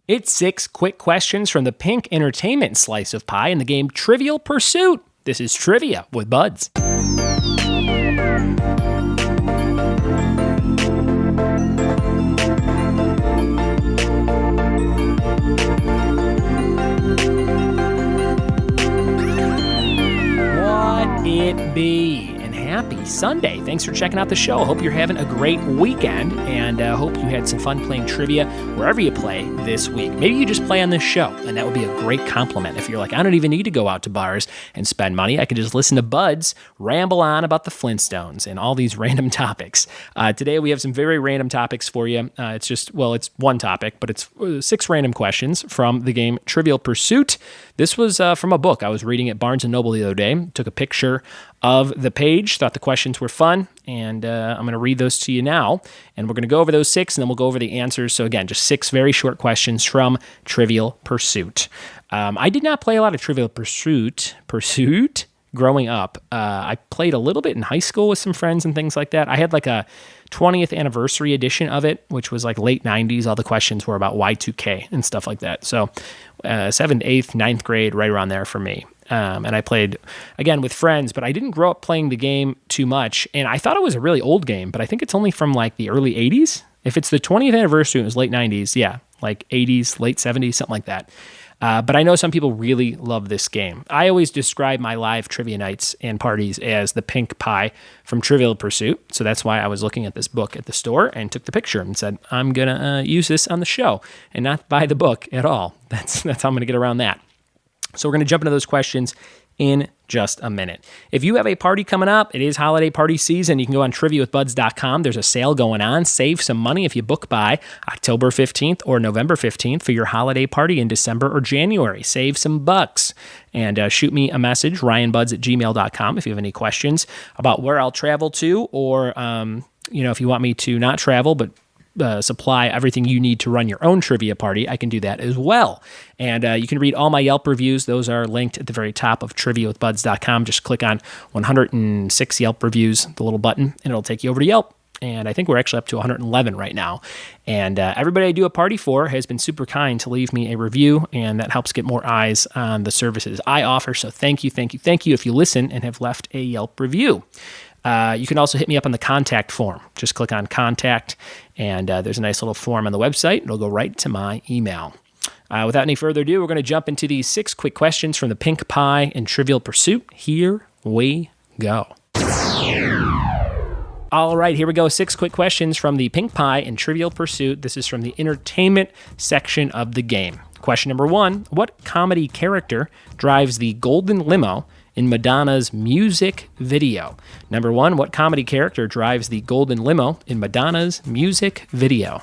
It's 6 quick questions from the pink entertainment slice of pie in the game Trivial Pursuit. This is Trivia with Buds. What it be? Happy Sunday. Thanks for checking out the show. Hope you're having a great weekend, and hope you had some fun playing trivia wherever you play this week. Maybe you just play on this show, and that would be a great compliment. If you're like, I don't even need to go out to bars and spend money. I can just listen to Buds ramble on about the Flintstones and all these random topics. Today, we have some very random topics for you. It's one topic, but it's 6 random questions from the game Trivial Pursuit. This was from a book I was reading at Barnes & Noble the other day. Took a picture of the page, thought the questions were fun, and I'm going to read those to you now. And we're going to go over those 6, and then we'll go over the answers. So again, just 6 very short questions from Trivial Pursuit. I did not play a lot of Trivial Pursuit growing up. I played a little bit in high school with some friends and things like that. I had like a 20th anniversary edition of it, which was like late 90s. All the questions were about Y2K and stuff like that. So 7th, 8th, 9th grade, right around there for me. And I played, again, with friends, but I didn't grow up playing the game too much. And I thought it was a really old game, but I think it's only from like the early 80s. If it's the 20th anniversary, it was late 90s. Yeah, like 80s, late 70s, something like that. But I know some people really love this game. I always describe my live trivia nights and parties as the pink pie from Trivial Pursuit. So that's why I was looking at this book at the store and took the picture and said, I'm going to use this on the show and not buy the book at all. That's how I'm going to get around that. So we're going to jump into those questions in just a minute. If you have a party coming up, it is holiday party season. You can go on triviawithbuds.com. There's a sale going on. Save some money if you book by October 15th or November 15th for your holiday party in December or January. Save some bucks. And shoot me a message, ryanbuds@gmail.com, if you have any questions about where I'll travel to, or if you want me to not travel but supply everything you need to run your own trivia party, I can do that as well. And you can read all my Yelp reviews. Those are linked at the very top of triviawithbuds.com. Just click on 106 Yelp reviews, the little button, and it'll take you over to Yelp. And I think we're actually up to 111 right now. And everybody I do a party for has been super kind to leave me a review, and that helps get more eyes on the services I offer. So thank you if you listen and have left a Yelp review. You can also hit me up on the contact form. Just click on contact, and there's a nice little form on the website. It'll go right to my email. Without any further ado, we're going to jump into these 6 quick questions from the pink pie and Trivial Pursuit. Here we go. All right, here we go. 6 quick questions from the pink pie and Trivial Pursuit. This is from the entertainment section of the game. Question number 1, what comedy character drives the golden limo in Madonna's music video? Number 1, what comedy character drives the golden limo in Madonna's music video?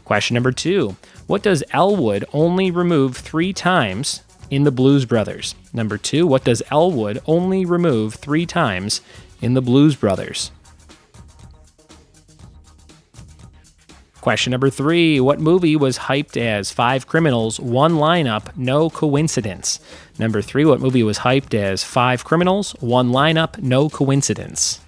Question number 2, what does Elwood only remove 3 times in the Blues Brothers? Number 2, what does Elwood only remove 3 times in the Blues Brothers? Question number 3, what movie was hyped as 5 criminals, 1 lineup, no coincidence? Number 3, what movie was hyped as 5 criminals, 1 lineup, no coincidence?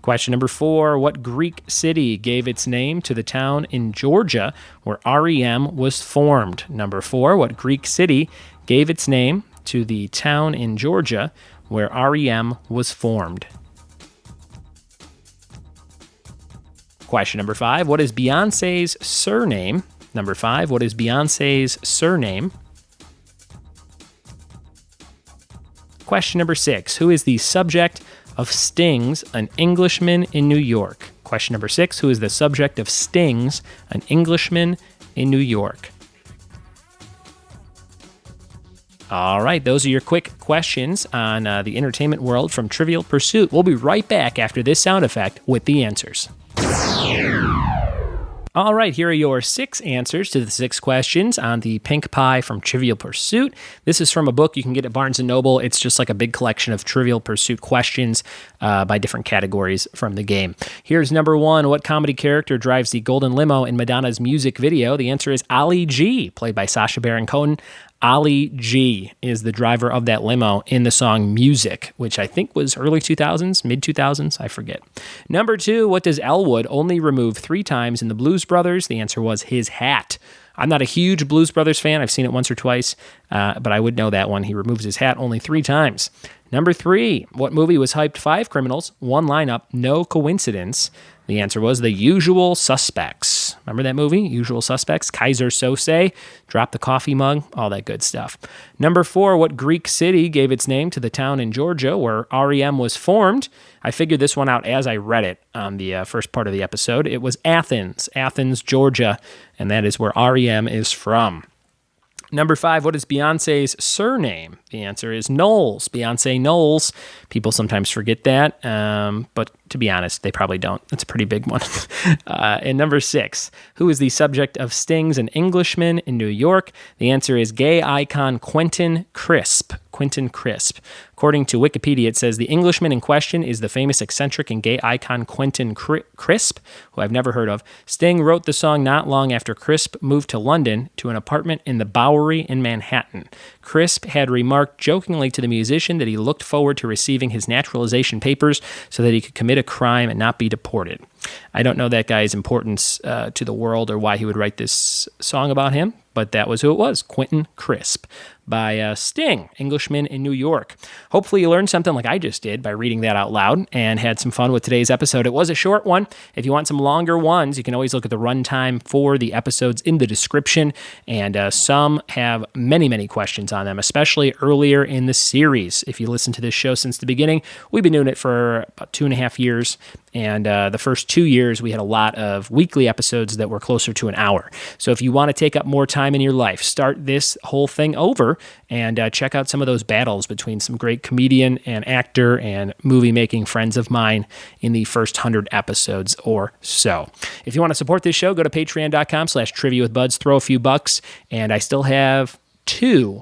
Question number 4, what Greek city gave its name to the town in Georgia where REM was formed? Number 4, what Greek city gave its name to the town in Georgia where REM was formed? Question number 5, what is Beyonce's surname? Number 5, what is Beyonce's surname? Question number 6, who is the subject of Sting's An Englishman in New York? Question number 6, who is the subject of Sting's An Englishman in New York? All right, those are your quick questions on the entertainment world from Trivial Pursuit. We'll be right back after this sound effect with the answers. All right, here are your 6 answers to the 6 questions on the pink pie from Trivial Pursuit. This is from a book you can get at Barnes & Noble. It's just like a big collection of Trivial Pursuit questions by different categories from the game. Here's number 1. What comedy character drives the golden limo in Madonna's music video? The answer is Ali G, played by Sacha Baron Cohen. Ali G is the driver of that limo in the song Music, which I think was early 2000s, mid 2000s, I forget. Number 2, what does Elwood only remove 3 times in the Blues Brothers? The answer was his hat. I'm not a huge Blues Brothers fan. I've seen it once or twice, but I would know that one. He removes his hat only 3 times. Number 3, what movie was hyped 5 criminals, 1 lineup, no coincidence? The answer was The Usual Suspects. Remember that movie, Usual Suspects? Kaiser Sose, drop the coffee mug, all that good stuff. Number 4, what Greek city gave its name to the town in Georgia where REM was formed? I figured this one out as I read it on the first part of the episode. It was Athens, Georgia, and that is where REM is from. Number 5, what is Beyonce's surname? The answer is Knowles. Beyonce Knowles. People sometimes forget that, but to be honest, they probably don't. That's a pretty big one. And number 6, who is the subject of Sting's An Englishman in New York? The answer is gay icon Quentin Crisp. Quentin Crisp. According to Wikipedia, it says the Englishman in question is the famous eccentric and gay icon Quentin Crisp, who I've never heard of. Sting wrote the song not long after Crisp moved to London to an apartment in the Bowery in Manhattan. Crisp had remarked jokingly to the musician that he looked forward to receiving his naturalization papers so that he could commit a crime and not be deported. I don't know that guy's importance to the world or why he would write this song about him, but that was who it was, Quentin Crisp, by Sting, Englishman in New York. Hopefully you learned something like I just did by reading that out loud and had some fun with today's episode. It was a short one. If you want some longer ones, you can always look at the runtime for the episodes in the description, and some have many, many questions on them, especially earlier in the series. If you listen to this show since the beginning, we've been doing it for about 2.5 years, and the first 2 years, we had a lot of weekly episodes that were closer to an hour. So if you want to take up more time in your life, start this whole thing over and check out some of those battles between some great comedian and actor and movie-making friends of mine in the first 100 episodes or so. If you want to support this show, go to patreon.com/triviawithbuds, throw a few bucks, and I still have 2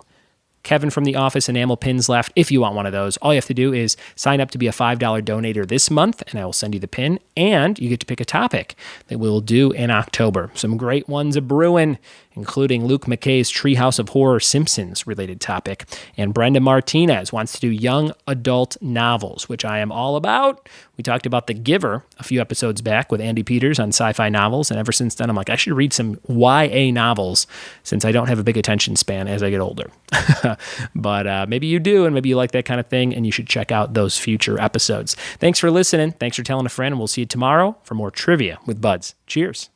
Kevin from The Office enamel pins left. If you want one of those, all you have to do is sign up to be a $5 donator this month, and I will send you the pin, and you get to pick a topic that we'll do in October. Some great ones a brewing, including Luke McKay's Treehouse of Horror Simpsons related topic, and Brenda Martinez wants to do young adult novels, which I am all about. We talked about The Giver a few episodes back with Andy Peters on sci-fi novels, and ever since then I'm like, I should read some YA novels since I don't have a big attention span as I get older. But maybe you do, and maybe you like that kind of thing, and you should check out those future episodes. Thanks for listening. Thanks for telling a friend, and we'll see you tomorrow for more Trivia with Buds. Cheers.